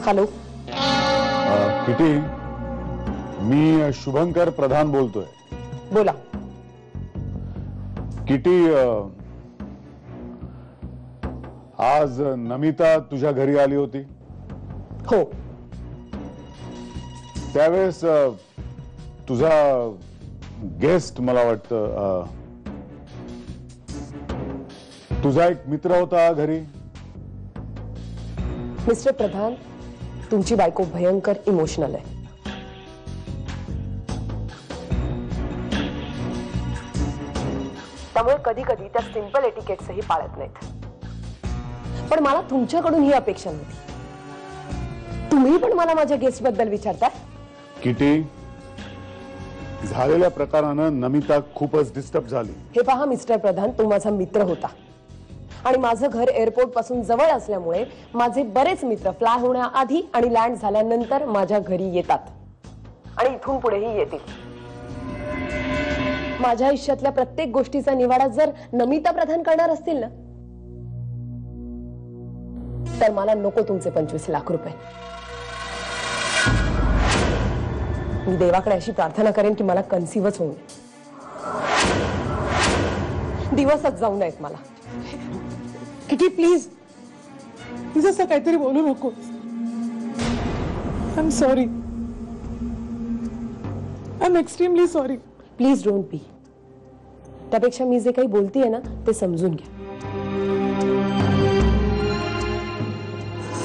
Hello kitty, मी शुभंकर प्रधान बोलतोय. बोला. Kitty, आज नमिता तुझ्या घरी आली होती. हो. त्यावेळेस तुझा गेस्ट, मला वाटतं तुझा एक मित्र होता घरी. मिस्टर प्रधान, तुमची बायको भयंकर इमोशनल आहे. त्यामुळे कधी कधी त्या सिंपल एटिकेट्सही पाळत नाहीत. पण मला तुमच्याकडून ही अपेक्षा नव्हती. तुम्ही पण मला माझ्या गेस्ट बद्दल विचारताय. किटी, झालेल्या प्रकारानं नमिता खूपच डिस्टर्ब झाली. हे पहा मिस्टर प्रधान, तो माझा मित्र होता आणि माझं घर एअरपोर्ट पासून जवळ असल्यामुळे माझे बरेच मित्र फ्लाय होण्याआधी आणि लँड झाल्यानंतर माझ्या घरी येतात आणि इथून पुढेही येतील. माझ्या आयुष्यातल्या प्रत्येक गोष्टीचा निवाडा जर नमिता प्रधान करणार असतील ना, तर मला नको तुमचे 25 लाख रुपये. मी देवाकडे अशी प्रार्थना करेन की मला कन्सिव्हच होऊ नये. दिवसच जाऊ नयेत मला. किटी प्लीज, प्लीज असं काहीतरी बोलू नको. I am sorry. I am extremely sorry. Please don't be. त्यापेक्षा मी जे काही बोलतेय ना ते समजून घ्या.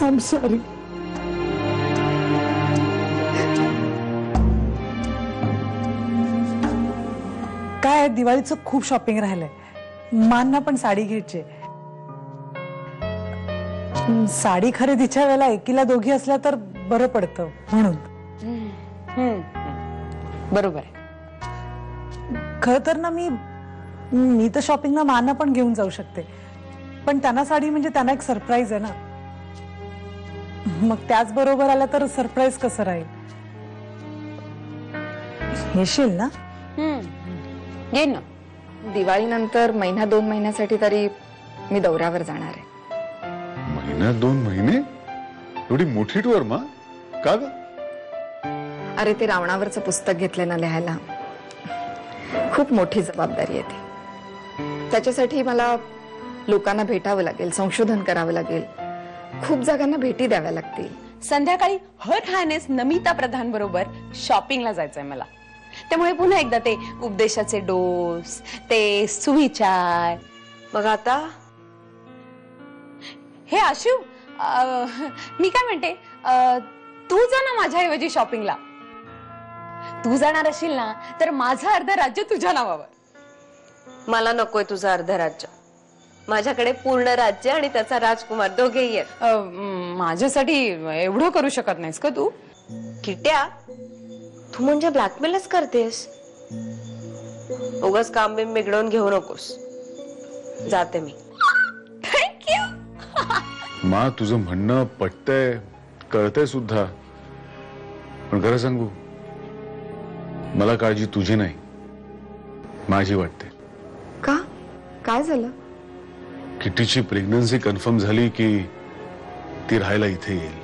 I am sorry. काय दिवाळीचं खूप शॉपिंग राहिलंय. मानना पण साडी घ्यायची. साडी खरेदीच्या वेळेला एकीला दोघी असल्या तर बरं पडतं म्हणून. बरोबर आहे. खर तर ना मी तर शॉपिंगला माना पण घेऊन जाऊ शकते, पण त्यांना साडी म्हणजे त्यांना एक सरप्राईज आहे ना. मग त्याच बरोबर आल्या तर सरप्राईज कसं राहील. येशील ना? येईन ना. दिवाळीनंतर 1-2 महिन्यासाठी तरी मी दौऱ्यावर जाणार आहे. 1-2 महिने? एवढी मोठी टूर मा? का ग? अरे, ते रावणावरचं पुस्तक घेतलं ना लिहायला, खूप मोठी जबाबदारी आहे ती. त्याच्यासाठी मला लोकांना भेटावं लागेल, संशोधन करावं लागेल, खूप जागांना भेटी द्याव्या लागतील. संध्याकाळी हर हानेस नमिता प्रधान बरोबर शॉपिंगला जायचंय मला. त्यामुळे पुन्हा एकदा ते उपदेशाचे डोस, ते सुविचार. मग आता हे आशू, मी काय म्हणते, तू जा ना माझ्याऐवजी शॉपिंगला. तू जाणार असशील ना तर माझं अर्ध राज्य तुझ्या नावावर. मला नकोय तुझं अर्ध राज्य. माझ्याकडे पूर्ण राज्य आणि त्याचा राजकुमार दोघेही आहेत. माझ्यासाठी एवढं करू शकत नाहीस का तू? किट्या, तू म्हणजे ब्लॅकमेलच करतेस. उगाच काम बिम बिघडवून घेऊ नकोस. जाते मी. थँक्यू. मा, तुझं म्हणणं पटतंय, कळतंय सुद्धा, पण खरं सांगू, मला काळजी तुझी नाही, माझी वाटते. का? काय झालं? किटीची प्रेग्नन्सी कन्फर्म झाली की ती राहायला इथे येईल.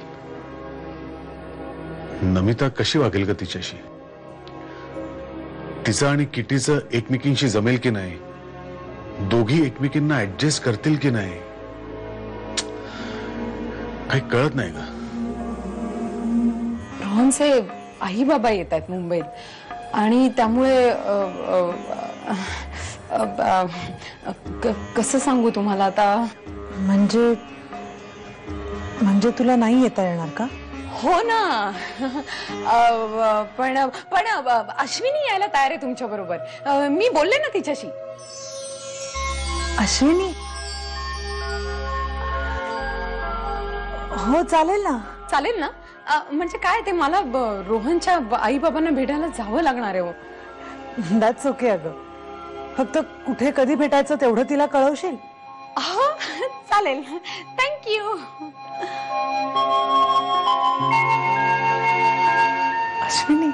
नमिता कशी वागेल का तिच्याशी? तिचं आणि किटीचं एकमेकींशी जमेल की नाही? दोघी एकमेकींना ऍडजस्ट करतील की नाही? काही कळत नाही का? रोहनचे आई बाबा येत आहेत मुंबईत आणि त्यामुळे कसं सांगू तुम्हाला आता. म्हणजे तुला नाही येता येणार का? हो ना. पण अश्विनी यायला तयार आहे तुमच्या बरोबर. मी बोलले ना तिच्याशी. अश्विनी? हो, चालेल ना. चालेल ना. म्हणजे काय ते मला रोहनच्या आई बाबांना भेटायला जावं लागणार आहे. That's okay. अगं, फक्त कुठे कधी भेटायचं तेवढं तिला कळवशील? हो, चालेल. थँक्यू. अश्विनी,